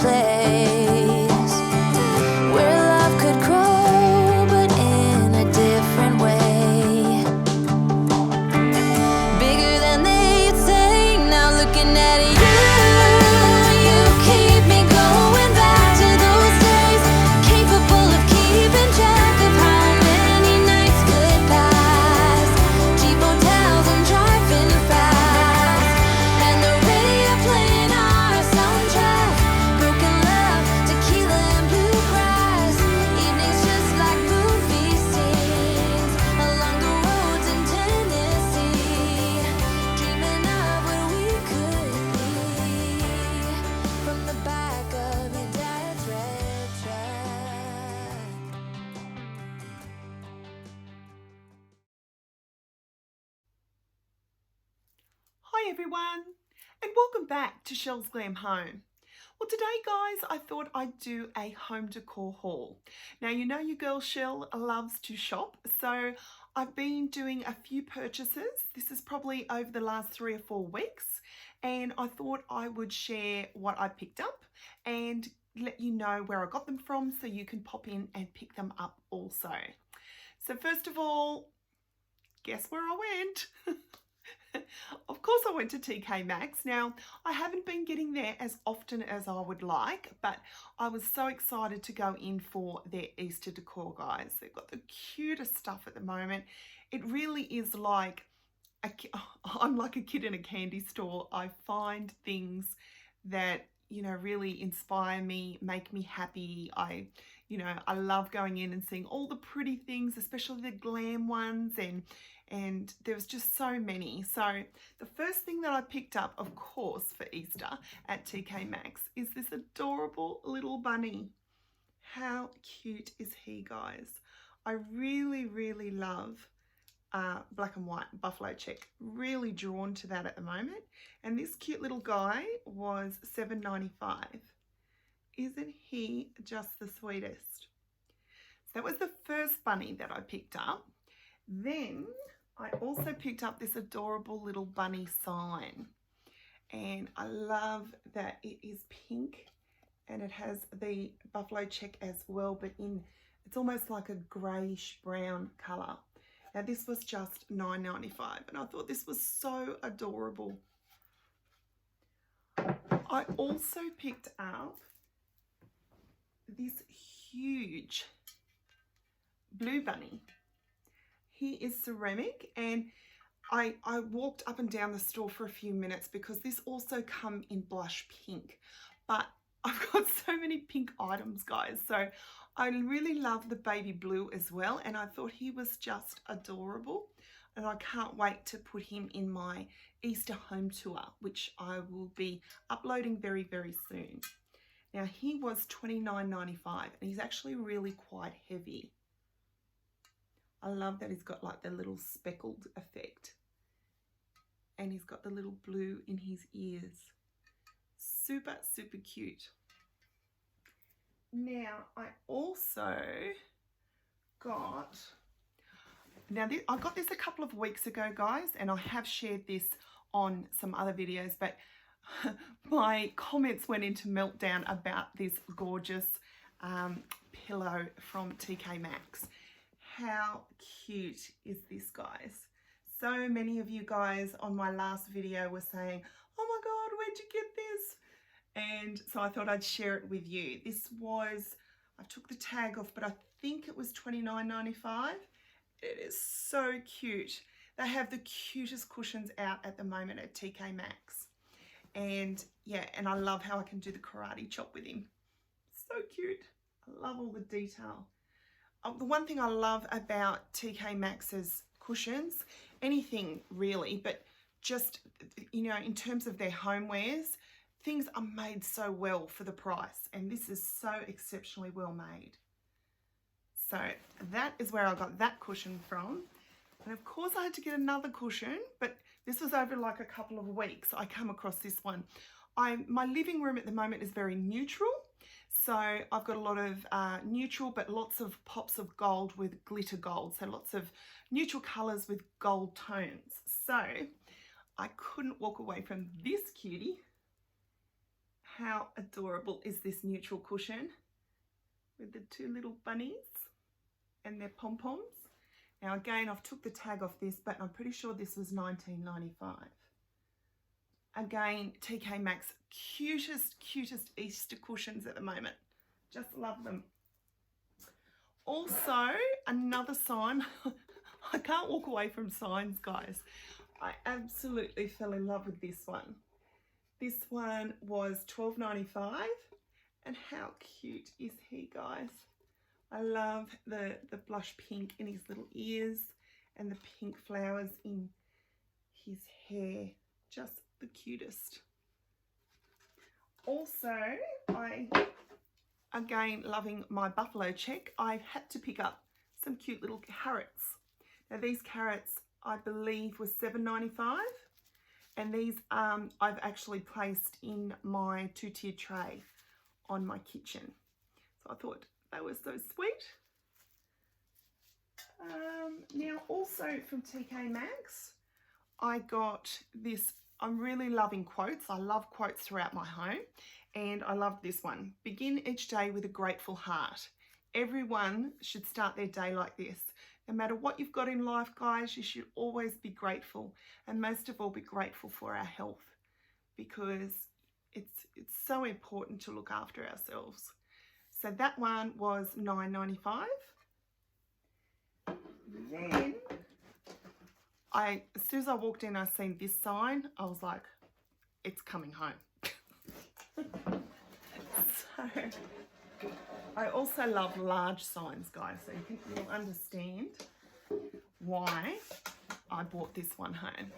place where love could grow, but in a different way. Bigger than they'd say, now looking at you keep me going back to those days, capable of keeping track of how many nights could pass. Cheap hotels and driving fast, and the radio playing our soundtrack. Broken love, tequila and bluegrass. Evenings just like movie scenes along the roads in Tennessee. Dreaming of what we could be from the back of your dad's red truck. Hi everyone, and welcome back to Chellesglamhome. Well, today guys, I thought I'd do a home decor haul. Now, you know your girl Chelle loves to shop, so I've been doing a few purchases. This is probably over the last 3 or 4 weeks, and I thought I would share what I picked up and let you know where I got them from so you can pop in and pick them up also. So first of all, guess where I went? Of course I went to TKAMXX. Now, I haven't been getting there as often as I would like, but I was so excited to go in for their Easter decor, guys. They've got the cutest stuff at the moment. It really is like, I'm like a kid in a candy store. I find things that, you know, really inspire me, make me happy. I love going in and seeing all the pretty things, especially the glam ones, and there was just so many. So the first thing that I picked up, of course, for Easter at TKAMXX is this adorable little bunny. How cute is he, guys? I really, really love black and white buffalo check. Really drawn to that at the moment. And this cute little guy was $7.95. Isn't he just the sweetest? So that was the first bunny that I picked up. Then I also picked up this adorable little bunny sign, and I love that it is pink and it has the buffalo check as well, but it's almost like a greyish brown colour. Now this was just $9.95, and I thought this was so adorable. I also picked up this huge blue bunny. He is ceramic, and I walked up and down the store for a few minutes because this also come in blush pink, but I've got so many pink items, guys. So I really love the baby blue as well, and I thought he was just adorable, and I can't wait to put him in my Easter home tour, which I will be uploading very, very soon. Now he was $29.95, and he's actually really quite heavy. I love that he's got like the little speckled effect, and he's got the little blue in his ears. Super, super cute. Now I also got, I got this a couple of weeks ago, guys, and I have shared this on some other videos, but my comments went into meltdown about this gorgeous pillow from TKAMXX. How cute is this, guys? So many of you guys on my last video were saying, oh my God, where'd you get this? And so I thought I'd share it with you. This was, I took the tag off, but I think it was $29.95. It is so cute. They have the cutest cushions out at the moment at TKAMXX. And yeah, and I love how I can do the karate chop with him. So cute. I love all the detail. The one thing I love about TKAMXX's cushions, anything really, but just, you know, in terms of their homewares, things are made so well for the price, and this is so exceptionally well made. So that is where I got that cushion from. And of course I had to get another cushion, but this was over like a couple of weeks. I come across this one. My living room at the moment is very neutral. So I've got a lot of neutral, but lots of pops of gold with glitter gold. So lots of neutral colors with gold tones. So I couldn't walk away from this cutie. how adorable is this neutral cushion with the two little bunnies and their pom-poms. Now again, I've took the tag off this, but I'm pretty sure this was $19.95. Again, TKAMXX, cutest Easter cushions at the moment. Just love them. Also, another sign. I can't walk away from signs, guys. I absolutely fell in love with this one. This one was $12.95. And how cute is he, guys? I love the blush pink in his little ears and the pink flowers in his hair. Just the cutest. Also, again, loving my buffalo check, I had to pick up some cute little carrots. Now these carrots, I believe, were $7.95, and these I've actually placed in my 2-tier tray on my kitchen. So I thought they were so sweet. Now also from TKAMXX, I got this. I'm really loving quotes. I love quotes throughout my home, and I love this one. Begin each day with a grateful heart. Everyone should start their day like this. No matter what you've got in life, guys, you should always be grateful, and most of all be grateful for our health, because it's so important to look after ourselves. So that one was $9.95. Then as soon as I walked in, I seen this sign. I was like, it's coming home. So I also love large signs, guys, so you'll understand why I bought this one home.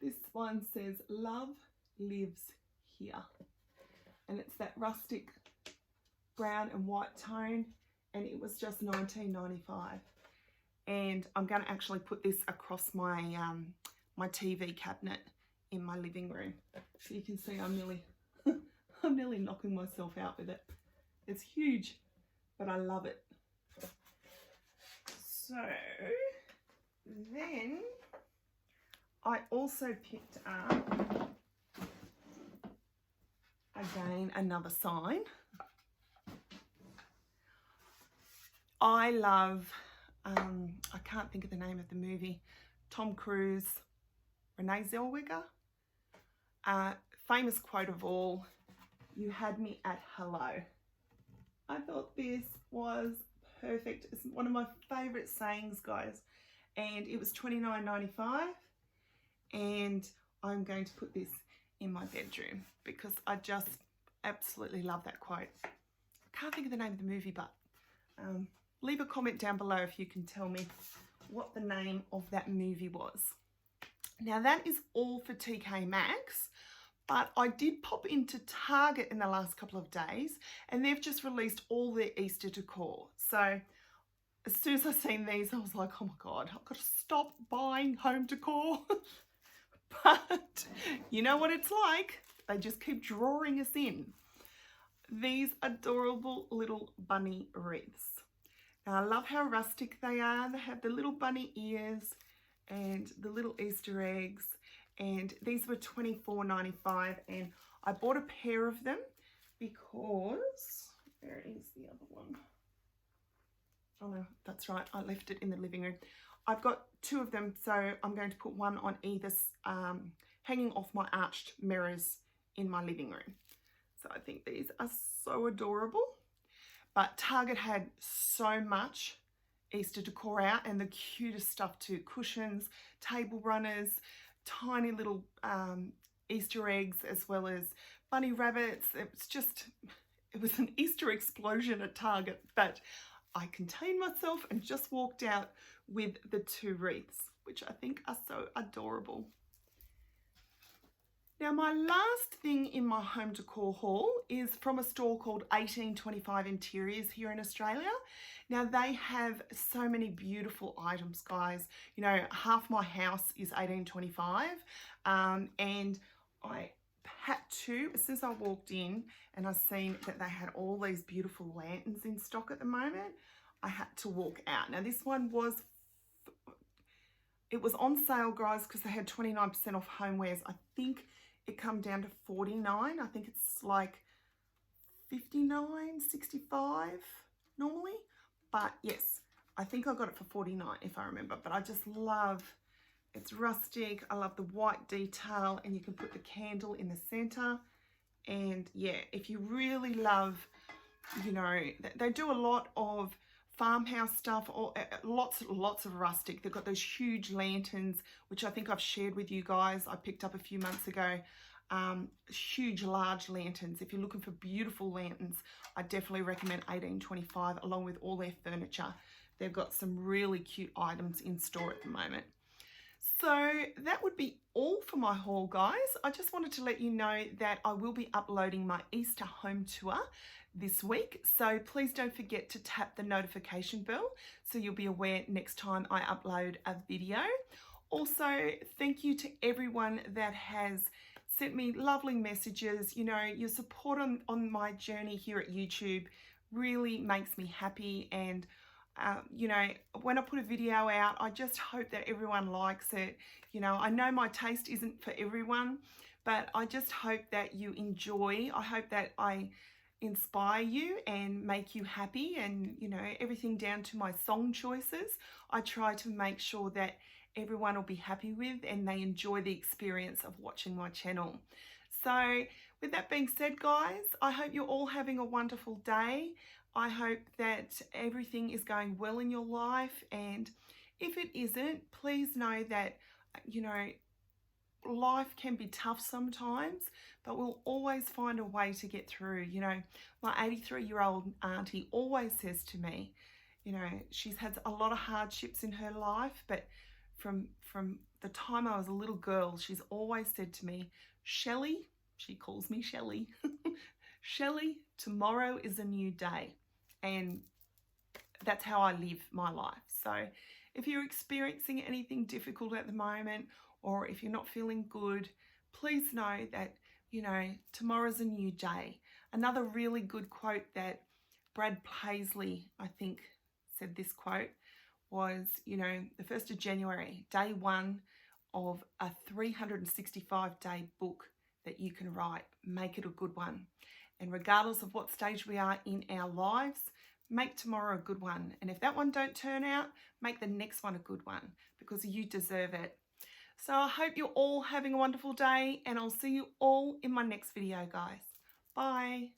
This one says, love lives here. And it's that rustic brown and white tone, and it was just $19.95. And I'm going to actually put this across my my TV cabinet in my living room, so you can see I'm nearly knocking myself out with it. It's huge, but I love it. So then I also picked up again another sign. I love I can't think of the name of the movie. Tom Cruise, Renee Zellweger. Famous quote of all, "You had me at hello." I thought this was perfect. It's one of my favorite sayings, guys. And it was $29.95. And I'm going to put this in my bedroom because I just absolutely love that quote. I can't think of the name of the movie, but leave a comment down below if you can tell me what the name of that movie was. Now that is all for TKAMXX, but I did pop into Target in the last couple of days, and they've just released all their Easter decor. So as soon as I seen these, I was like, oh my God, I've got to stop buying home decor. But you know what it's like. They just keep drawing us in. These adorable little bunny wreaths. Now, I love how rustic they are. They have the little bunny ears and the little Easter eggs. And these were $24.95. And I bought a pair of them because, where is the other one? Oh no, that's right. I left it in the living room. I've got two of them, so I'm going to put one on either, hanging off my arched mirrors in my living room. So I think these are so adorable. But Target had so much Easter decor out, and the cutest stuff too. Cushions, table runners, tiny little Easter eggs, as well as bunny rabbits. It was an Easter explosion at Target, but I contained myself and just walked out with the two wreaths, which I think are so adorable. Now, my last thing in my home decor haul is from a store called 1825 Interiors here in Australia. Now, they have so many beautiful items, guys. You know, half my house is 1825, and I had to, as soon as I walked in and I seen that they had all these beautiful lanterns in stock at the moment, I had to walk out. Now, this one was, it was on sale, guys, because they had 29% off homewares. I think it come down to $49. I think it's like $59, $65 normally. But yes, I think I got it for $49 if I remember. But I just love, it's rustic. I love the white detail, and you can put the candle in the center. And yeah, if you really love, you know, they do a lot of farmhouse stuff, or lots of rustic. They've got those huge lanterns, which I think I've shared with you guys. I picked up a few months ago. Huge large lanterns. If you're looking for beautiful lanterns, I definitely recommend $18.25 along with all their furniture. They've got some really cute items in store at the moment. So that would be all for my haul, guys. I just wanted to let you know that I will be uploading my Easter home tour this week. So please don't forget to tap the notification bell so you'll be aware next time I upload a video. Also, thank you to everyone that has sent me lovely messages. You know, your support on my journey here at YouTube really makes me happy. And you know, when I put a video out, I just hope that everyone likes it. You know, I know my taste isn't for everyone, but I just hope that you enjoy. I hope that I inspire you and make you happy, and you know, everything down to my song choices. I try to make sure that everyone will be happy with and they enjoy the experience of watching my channel. So with that being said, guys, I hope you're all having a wonderful day. I hope that everything is going well in your life, and if it isn't, please know that, you know, life can be tough sometimes, but we'll always find a way to get through. You know, my 83-year-old auntie always says to me, you know, she's had a lot of hardships in her life, but from the time I was a little girl, she's always said to me, Shelley, she calls me Shelley, Shelley, tomorrow is a new day. And that's how I live my life. So if you're experiencing anything difficult at the moment, or if you're not feeling good, please know that, you know, tomorrow's a new day. Another really good quote that Brad Paisley, I think, said this quote was, you know, the 1st of January, day one of a 365-day book that you can write. Make it a good one. And regardless of what stage we are in our lives, make tomorrow a good one. And if that one don't turn out, make the next one a good one, because you deserve it. So I hope you're all having a wonderful day, and I'll see you all in my next video, guys. Bye.